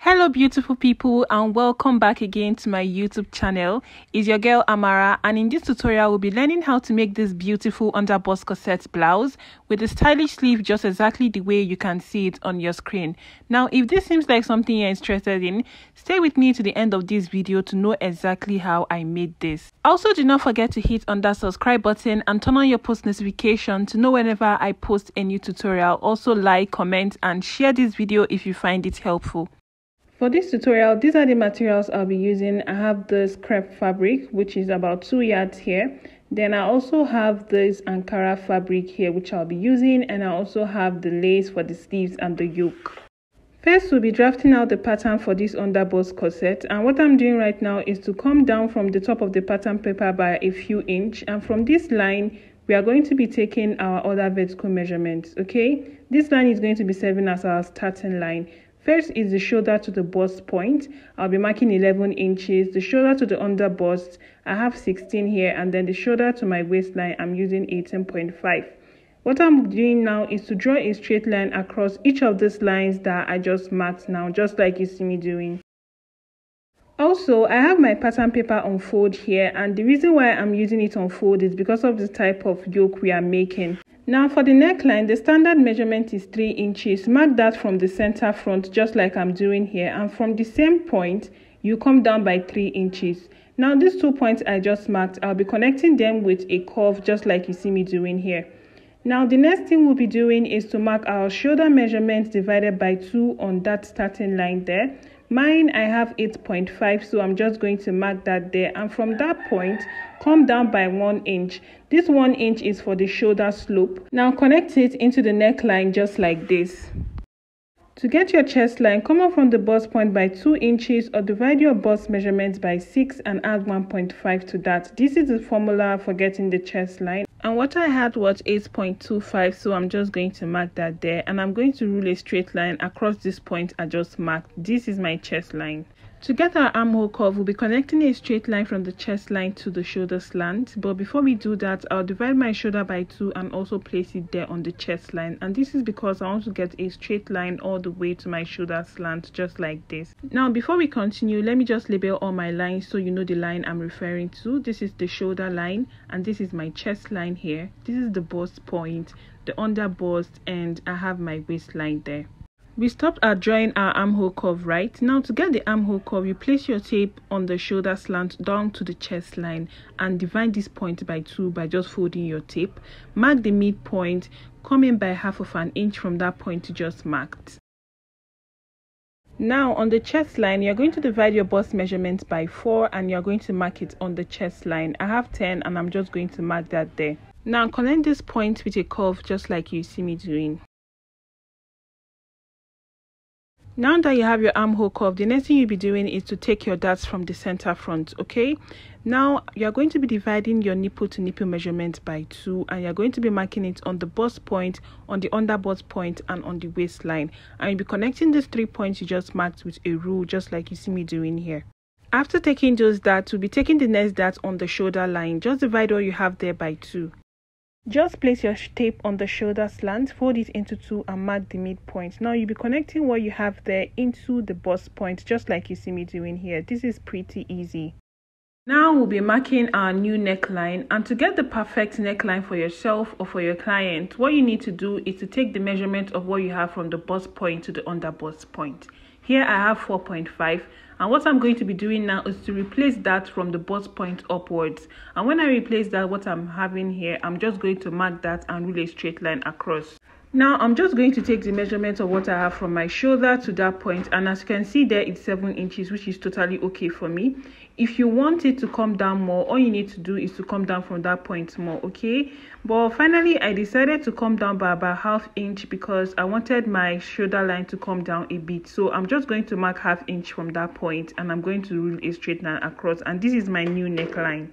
Hello beautiful people, and welcome back again to my YouTube channel. It's your girl Amara, and in this tutorial we'll be learning how to make this beautiful underbust corset blouse with a stylish sleeve just exactly the way you can see it on your screen. Now if this seems like something you're interested in, stay with me to the end of this video to know exactly how I made this. Also, do not forget to hit on that subscribe button and turn on your post notification to know whenever I post a new tutorial. Also like, comment and share this video if you find it helpful. For this tutorial, these are the materials I'll be using. I have this crepe fabric, which is about 2 yards here. Then I also have this Ankara fabric here, which I'll be using. And I also have the lace for the sleeves and the yoke. First, we'll be drafting out the pattern for this underbust corset. And what I'm doing right now is to come down from the top of the pattern paper by a few inches. And from this line, we are going to be taking our other vertical measurements, okay? This line is going to be serving as our starting line. First is the shoulder to the bust point. I'll be marking 11 inches. The shoulder to the underbust, I have 16 here, and then the shoulder to my waistline, I'm using 18.5. What I'm doing now is to draw a straight line across each of these lines that I just marked now, just like you see me doing. Also, I have my pattern paper on fold here, and the reason why I'm using it on fold is because of the type of yoke we are making. Now for the neckline, the standard measurement is 3 inches. Mark that from the center front just like I'm doing here, and from the same point you come down by 3 inches. Now these 2 points I just marked, I'll be connecting them with a curve just like you see me doing here. Now the next thing we'll be doing is to mark our shoulder measurement divided by 2 on that starting line there. Mine, I have 8.5, so I'm just going to mark that there, and from that point come down by 1 inch. This 1 inch is for the shoulder slope. Now connect it into the neckline just like this. To get your chest line, come up from the bust point by 2 inches or divide your bust measurement by 6 and add 1.5 to that. This is the formula for getting the chest line. And what I had was 8.25, so I'm just going to mark that there, and I'm going to rule a straight line across this point I just marked. This is my chest line. To get our armhole curve, we'll be connecting a straight line from the chest line to the shoulder slant. But before we do that, I'll divide my shoulder by 2 and also place it there on the chest line. And this is because I want to get a straight line all the way to my shoulder slant, just like this. Now, before we continue, let me just label all my lines so you know the line I'm referring to. This is the shoulder line, and this is my chest line here. This is the bust point, the under bust, and I have my waistline there. We stopped at drawing our armhole curve, right? Now to get the armhole curve, you place your tape on the shoulder slant down to the chest line and divide this point by 2 by just folding your tape. Mark the midpoint, come in by half of an inch from that point you just marked. Now on the chest line, you're going to divide your bust measurement by 4 and you're going to mark it on the chest line. I have 10 and I'm just going to mark that there. Now connect this point with a curve just like you see me doing. Now that you have your armhole curve, the next thing you'll be doing is to take your darts from the center front, okay? Now you're going to be dividing your nipple to nipple measurement by 2, and you're going to be marking it on the bust point, on the under bust point, and on the waistline. And you'll be connecting these 3 points you just marked with a rule, just like you see me doing here. After taking those darts, we'll be taking the next dart on the shoulder line. Just divide what you have there by 2. Just place your tape on the shoulder slant, fold it into 2 and mark the midpoint. Now you'll be connecting what you have there into the bust point, just like you see me doing here. This is pretty easy. Now we'll be marking our new neckline, and to get the perfect neckline for yourself or for your client, what you need to do is to take the measurement of what you have from the bust point to the under bust point. Here I have 4.5, and what I'm going to be doing now is to replace that from the bust point upwards. And when I replace that, what I'm having here, I'm just going to mark that and rule a straight line across. Now I'm just going to take the measurement of what I have from my shoulder to that point, and as you can see there, it's 7 inches, which is totally okay for me. If you want it to come down more, all you need to do is to come down from that point more, okay? But finally I decided to come down by about ½ inch because I wanted my shoulder line to come down a bit. So I'm just going to mark ½ inch from that point, and I'm going to rule a straight line across, and this is my new neckline.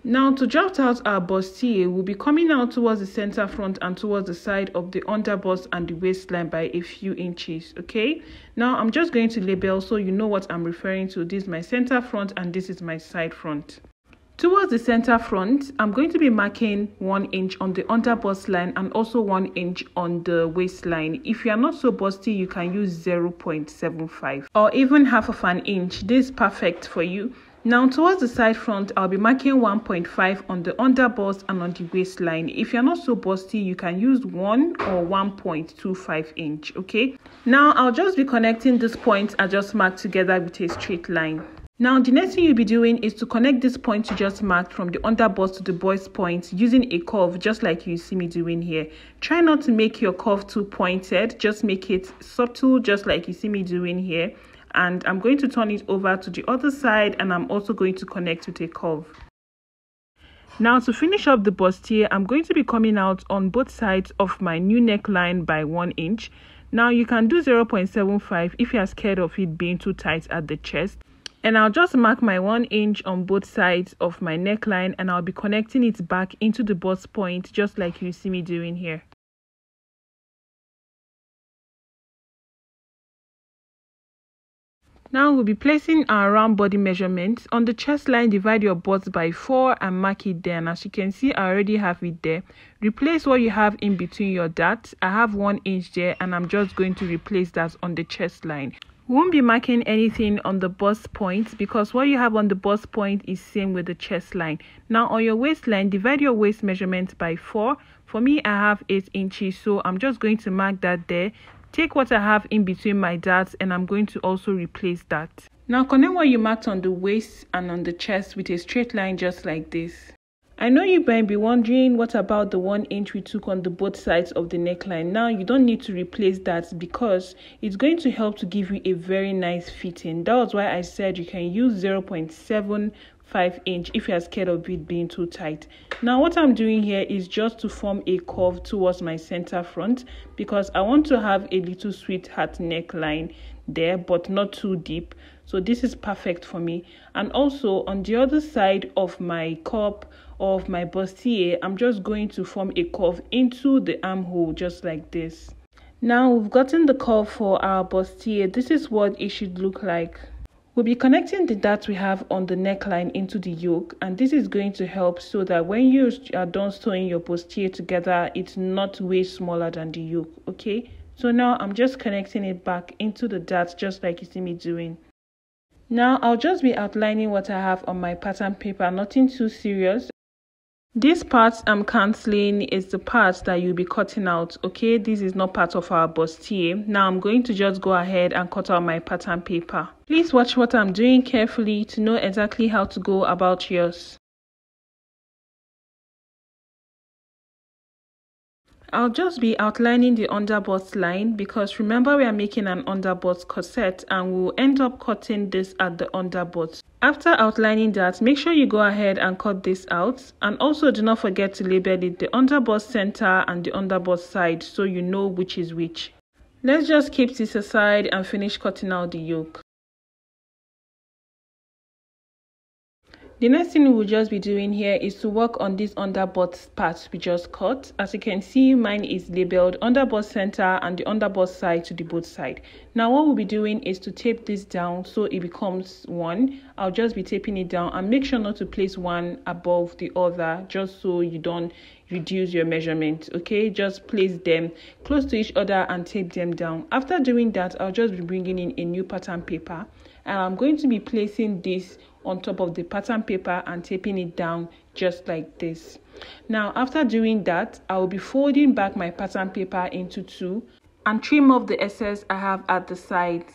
Now to draft out our bustier, we'll be coming out towards the center front and towards the side of the underbust and the waistline by a few inches, okay? Now I'm just going to label so you know what I'm referring to. This is my center front and this is my side front. Towards the center front, I'm going to be marking 1 inch on the underbust line and also 1 inch on the waistline. If you are not so busty, you can use 0.75 or even half of an inch. This is perfect for you. Now towards the side front, I'll be marking 1.5 on the underbust and on the waistline. If you're not so busty, you can use 1 or 1.25 inch, okay? Now I'll just be connecting this point I just marked together with a straight line. Now the next thing you'll be doing is to connect this point you just marked from the underbust to the bust point using a curve, just like you see me doing here. Try not to make your curve too pointed, just make it subtle, just like you see me doing here. And I'm going to turn it over to the other side, and I'm also going to connect with a curve. Now to finish up the bustier, I'm going to be coming out on both sides of my new neckline by 1 inch. Now you can do 0.75 if you are scared of it being too tight at the chest. And I'll just mark my 1 inch on both sides of my neckline, and I'll be connecting it back into the bust point, just like you see me doing here. Now we'll be placing our round body measurements. On the chest line, divide your bust by 4 and mark it there. And as you can see, I already have it there. Replace what you have in between your darts. I have 1 inch there, and I'm just going to replace that on the chest line. We won't be marking anything on the bust point because what you have on the bust point is same with the chest line. Now on your waistline, divide your waist measurement by 4. For me, I have 8 inches, so I'm just going to mark that there. Take what I have in between my darts, and I'm going to also replace that. Now connect what you marked on the waist and on the chest with a straight line, just like this. I know you might be wondering, what about the 1 inch we took on the both sides of the neckline? Now you don't need to replace that because it's going to help to give you a very nice fitting. That was why I said you can use 0.75 inch if you're scared of it being too tight. Now what I'm doing here is just to form a curve towards my center front because I want to have a little sweetheart neckline there, but not too deep. So this is perfect for me. And also on the other side of my cup of my bustier, I'm just going to form a curve into the armhole, just like this. Now we've gotten the curve for our bustier. This is what it should look like. We'll be connecting the darts we have on the neckline into the yoke, and this is going to help so that when you are done sewing your bustier together, it's not way smaller than the yoke, okay? So now I'm just connecting it back into the darts, just like you see me doing. Now I'll just be outlining what I have on my pattern paper, nothing too serious. This part I'm cancelling is the part that you'll be cutting out, okay? This is not part of our bustier. Now I'm going to just go ahead and cut out my pattern paper. Please watch what I'm doing carefully to know exactly how to go about yours. I'll just be outlining the underbust line because remember we are making an underbust corset and we'll end up cutting this at the underbust. After outlining that, make sure you go ahead and cut this out, and also do not forget to label it the underbust center and the underbust side so you know which is which. Let's just keep this aside and finish cutting out the yoke. The next thing we'll just be doing here is to work on this underbust part we just cut. As you can see, mine is labeled underbust center and the underbust side to the both side. Now what we'll be doing is to tape this down so it becomes one. I'll just be taping it down and make sure not to place one above the other just so you don't reduce your measurement, okay? Just place them close to each other and tape them down. After doing that, I'll just be bringing in a new pattern paper and I'm going to be placing this on top of the pattern paper and taping it down just like this. Now after doing that, I will be folding back my pattern paper into two and trim off the excess I have at the sides.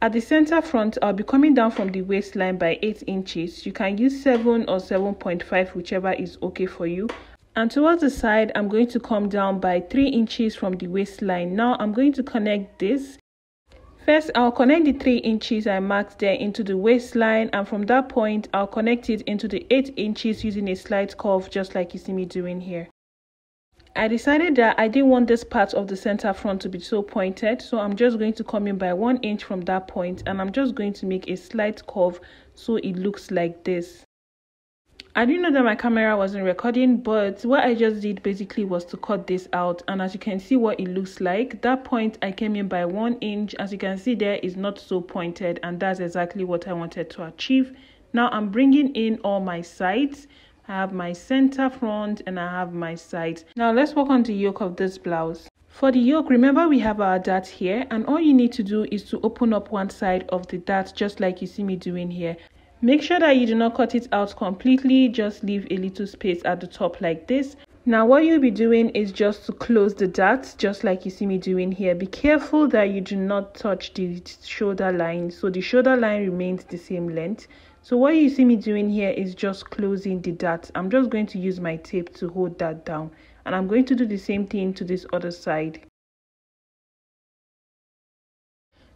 At the center front, I'll be coming down from the waistline by 8 inches. You can use 7 or 7.5, whichever is okay for you. And towards the side, I'm going to come down by 3 inches from the waistline. Now I'm going to connect this. First, I'll connect the 3 inches I marked there into the waistline, and from that point, I'll connect it into the 8 inches using a slight curve, just like you see me doing here. I decided that I didn't want this part of the center front to be so pointed, so I'm just going to come in by 1 inch from that point, and I'm just going to make a slight curve so it looks like this. I didn't know that my camera wasn't recording, but what I just did basically was to cut this out, and as you can see what it looks like, that point I came in by 1 inch. As you can see there, is not so pointed, and that's exactly what I wanted to achieve. Now I'm bringing in all my sides. I have my center, front, and I have my sides. Now let's work on the yoke of this blouse. For the yoke, remember we have our dart here, and all you need to do is to open up one side of the dart just like you see me doing here. Make sure that you do not cut it out completely, just leave a little space at the top like this. Now what you'll be doing is just to close the dart just like you see me doing here. Be careful that you do not touch the shoulder line, so the shoulder line remains the same length. So what you see me doing here is just closing the dart. I'm just going to use my tape to hold that down, and I'm going to do the same thing to this other side.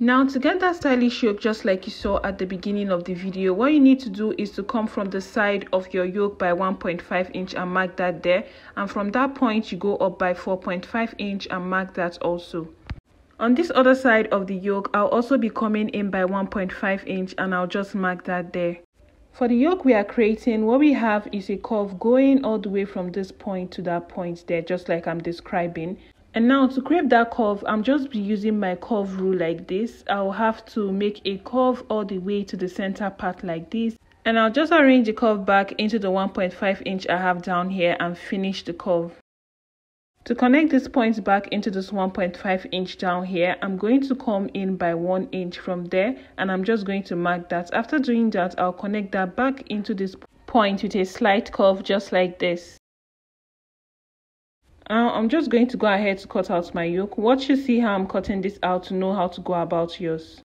Now to get that stylish yoke just like you saw at the beginning of the video, what you need to do is to come from the side of your yoke by 1.5 inch and mark that there, and from that point you go up by 4.5 inch and mark that also. On this other side of the yoke, I'll also be coming in by 1.5 inch and I'll just mark that there. For the yoke we are creating, what we have is a curve going all the way from this point to that point there, just like I'm describing. And now to create that curve, I'm just be using my curve rule like this. I'll have to make a curve all the way to the center part like this. And I'll just arrange the curve back into the 1.5 inch I have down here and finish the curve. To connect this point back into this 1.5 inch down here, I'm going to come in by 1 inch from there, and I'm just going to mark that. After doing that, I'll connect that back into this point with a slight curve just like this. Now I'm just going to go ahead to cut out my yoke. Watch you see how I'm cutting this out to know how to go about yours.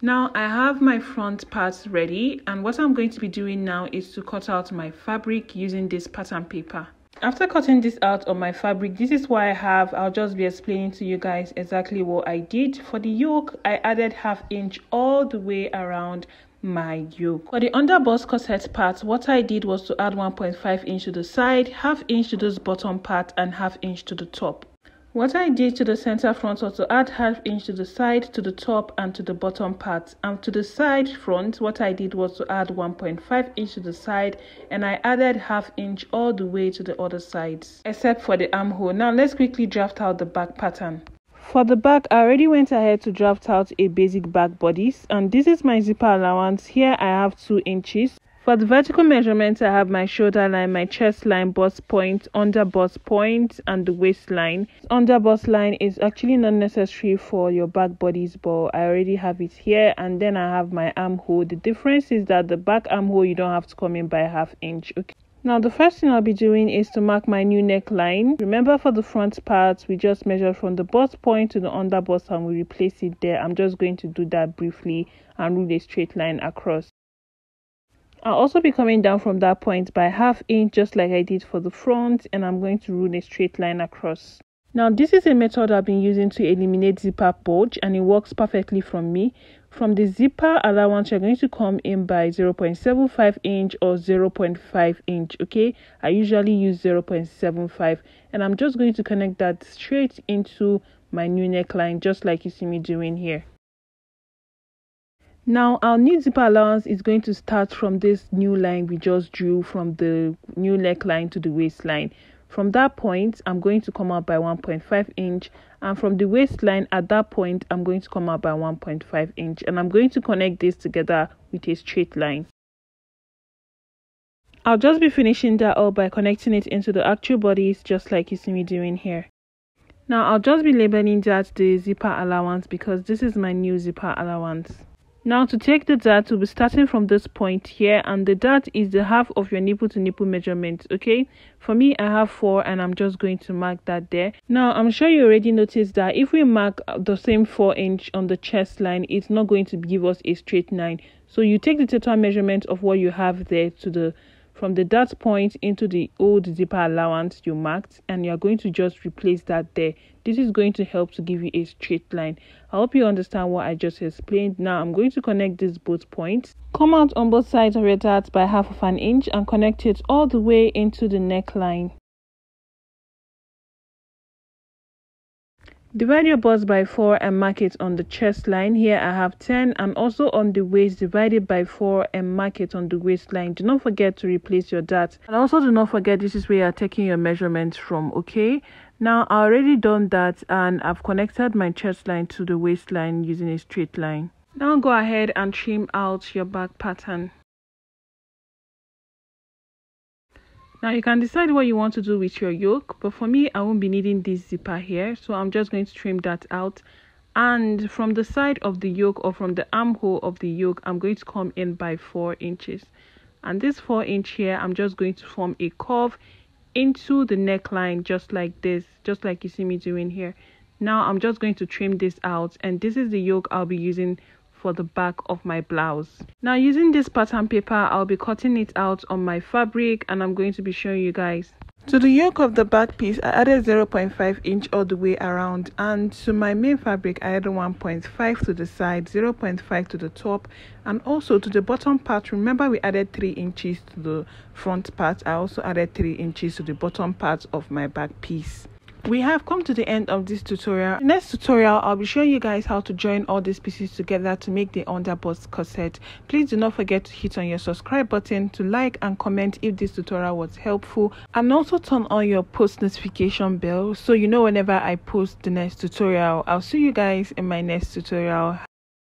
Now I have my front parts ready, and what I'm going to be doing now is to cut out my fabric using this pattern paper. After cutting this out of my fabric, this is what I have. I'll just be explaining to you guys exactly what I did. For the yoke, I added ½ inch all the way around my yoke. For the underbust corset part, what I did was to add 1.5 inch to the side, ½ inch to this bottom part, and ½ inch to the top. What I did to the center front was to add ½ inch to the side, to the top, and to the bottom part. And to the side front, what I did was to add 1.5 inch to the side, and I added ½ inch all the way to the other sides, except for the armhole. Now let's quickly draft out the back pattern. For the back, I already went ahead to draft out a basic back bodice, and this is my zipper allowance. Here I have 2 inches. For the vertical measurements, I have my shoulder line, my chest line, bust point, under bust point, and the waistline. Under bust line is actually not necessary for your back bodies, but I already have it here. And then I have my armhole. The difference is that the back armhole, you don't have to come in by ½ inch. Okay. Now the first thing I'll be doing is to mark my new neckline. Remember, for the front part, we just measure from the bust point to the under bust and we replace it there. I'm just going to do that briefly and rule a straight line across. I'll also be coming down from that point by ½ inch just like I did for the front, and I'm going to rule a straight line across. Now this is a method I've been using to eliminate zipper bulge, and it works perfectly for me. From the zipper allowance, you're going to come in by 0.75 inch or 0.5 inch. Okay, I usually use 0.75, and I'm just going to connect that straight into my new neckline just like you see me doing here. Now our new zipper allowance is going to start from this new line we just drew from the new neckline to the waistline. From that point, I'm going to come out by 1.5 inch, and from the waistline at that point, I'm going to come out by 1.5 inch, and I'm going to connect this together with a straight line. I'll just be finishing that up by connecting it into the actual bodice just like you see me doing here. Now I'll just be labeling that the zipper allowance because this is my new zipper allowance. Now to take the dart, we'll be starting from this point here, and the dart is the half of your nipple to nipple measurement. Okay, for me I have 4, and I'm just going to mark that there. Now I'm sure you already noticed that if we mark the same 4 inch on the chest line, it's not going to give us a straight line. So you take the total measurement of what you have there to the from the dart point into the old zipper allowance you marked, and you're going to just replace that there. This is going to help to give you a straight line. I hope you understand what I just explained. Now I'm going to connect these both points. Come out on both sides of your dart by ½ inch and connect it all the way into the neckline. Divide your bust by 4 and mark it on the chest line. Here I have 10, and also on the waist, divide it by 4 and mark it on the waistline. Do not forget to replace your dart, and also do not forget this is where you are taking your measurements from. Okay, Now I already done that, and I've connected my chest line to the waistline using a straight line. Now go ahead and trim out your back pattern. Now you can decide what you want to do with your yoke, but for me I won't be needing this zipper here, so I'm just going to trim that out. And from the side of the yoke, or from the armhole of the yoke, I'm going to come in by 4 inches, and this 4 inch here, I'm just going to form a curve into the neckline, just like this, just like you see me doing here. Now I'm just going to trim this out, and this is the yoke I'll be using for the back of my blouse. Now using this pattern paper, I'll be cutting it out on my fabric, and I'm going to be showing you guys. To the yoke of the back piece, I added 0.5 inch all the way around, and to my main fabric I added 1.5 to the side, 0.5 to the top, and also to the bottom part. Remember, we added 3 inches to the front part. I also added 3 inches to the bottom part of my back piece. We have come to the end of this tutorial. In the next tutorial, I'll be showing you guys how to join all these pieces together to make the underbust corset. Please do not forget to hit on your subscribe button, to like and comment if this tutorial was helpful, and also turn on your post notification bell so you know whenever I post the next tutorial. I'll see you guys in my next tutorial.